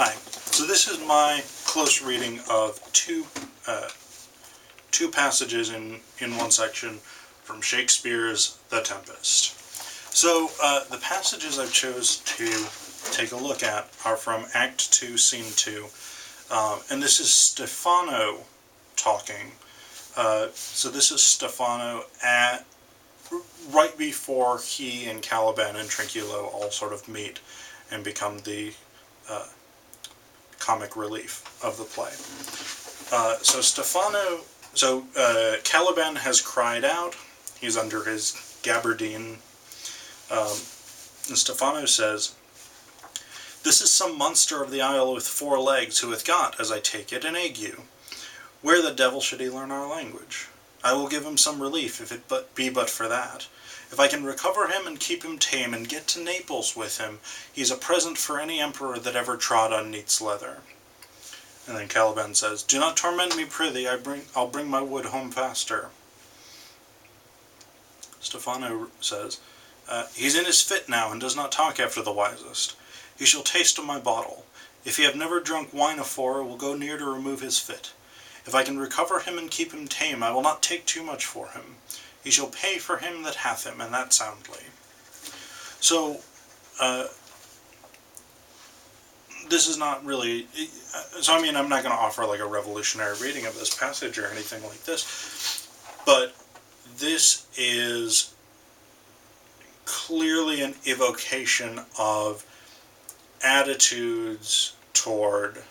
Hi. So this is my close reading of two passages in one section from Shakespeare's The Tempest. So the passages I've chose to take a look at are from Act 2, Scene 2, and this is Stephano talking. So this is Stephano right before he and Caliban and Trinculo all sort of meet and become the comic relief of the play. So Caliban has cried out. He's under his gabardine. And Stephano says, "This is some monster of the isle with 4 legs, who hath got, as I take it, an ague. Where the devil should he learn our language? I will give him some relief, if it be but for that. If I can recover him and keep him tame, and get to Naples with him, he's a present for any emperor that ever trod on neat's leather." And then Caliban says, "Do not torment me, prithee, I'll bring my wood home faster." Stephano says, "He's in his fit now, and does not talk after the wisest. He shall taste of my bottle. If he have never drunk wine afore, will go near to remove his fit. If I can recover him and keep him tame, I will not take too much for him. He shall pay for him that hath him, and that soundly." So, this is not really, so I mean, I'm not going to offer like a revolutionary reading of this passage or anything like this, but this is clearly an evocation of attitudes toward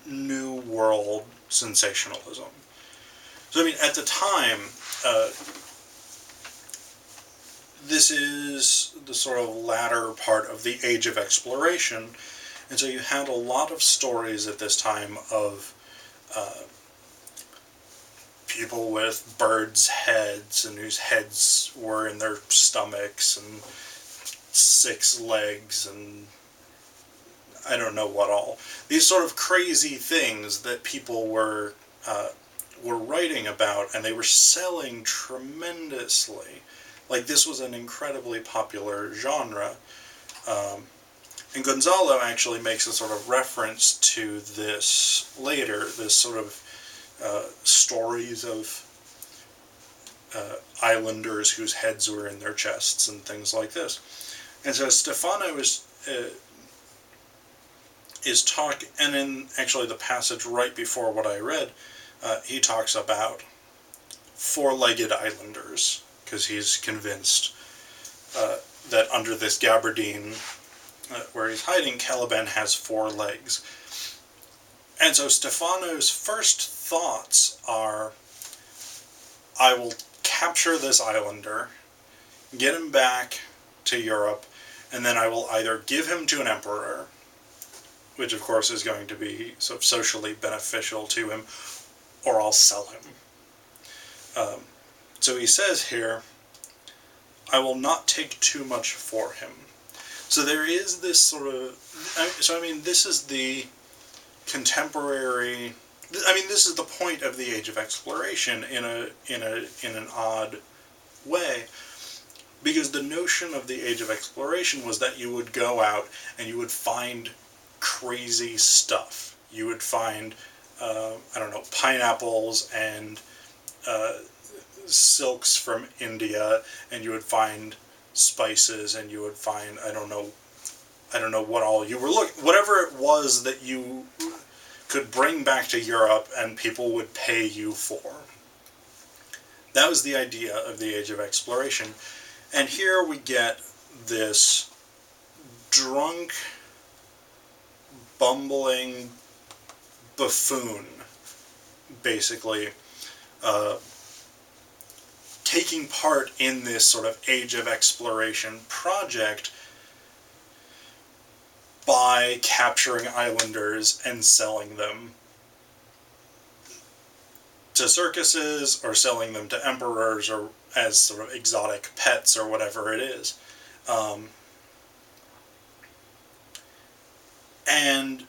New World sensationalism. So, I mean, at the time, this is the sort of latter part of the Age of Exploration, and so you had a lot of stories at this time of people with birds' heads, and whose heads were in their stomachs, and 6 legs, and I don't know what all. These sort of crazy things that people were writing about, and they were selling tremendously. Like, this was an incredibly popular genre. And Gonzalo actually makes a sort of reference to this later, this sort of stories of islanders whose heads were in their chests and things like this. And so Stephano is talking, and in actually the passage right before what I read, he talks about 4-legged islanders, because he's convinced that under this gabardine where he's hiding, Caliban has 4 legs. And so Stephano's first thoughts are, I will capture this islander, get him back to Europe, and then I will either give him to an emperor, which of course is going to be sort of socially beneficial to him, or I'll sell him. So he says here, I will not take too much for him. So there is this sort of, so I mean, this is the contemporary, I mean, this is the point of the Age of Exploration in an odd way, because the notion of the Age of Exploration was that you would go out and you would find crazy stuff. You would find, I don't know, pineapples and silks from India, and you would find spices, and you would find, I don't know what all you were looking, whatever it was that you could bring back to Europe and people would pay you for. That was the idea of the Age of Exploration. And here we get this drunk, bumbling buffoon, basically, taking part in this sort of Age of Exploration project by capturing islanders and selling them to circuses, or selling them to emperors, or as sort of exotic pets, or whatever it is. And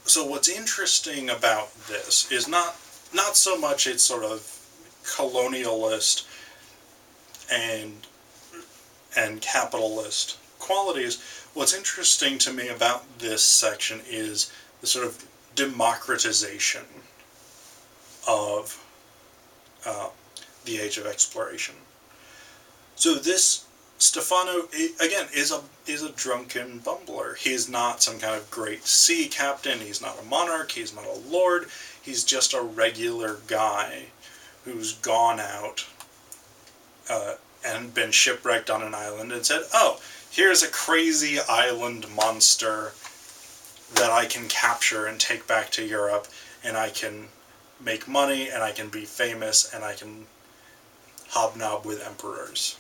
so what's interesting about this is not so much its sort of colonialist and capitalist qualities. What's interesting to me about this section is the sort of democratization of the Age of Exploration. So this Stephano, again, is a drunken bumbler. He is not some kind of great sea captain. He's not a monarch. He's not a lord. He's just a regular guy who's gone out and been shipwrecked on an island and said, oh, here's a crazy island monster that I can capture and take back to Europe, and I can make money, and I can be famous, and I can hobnob with emperors.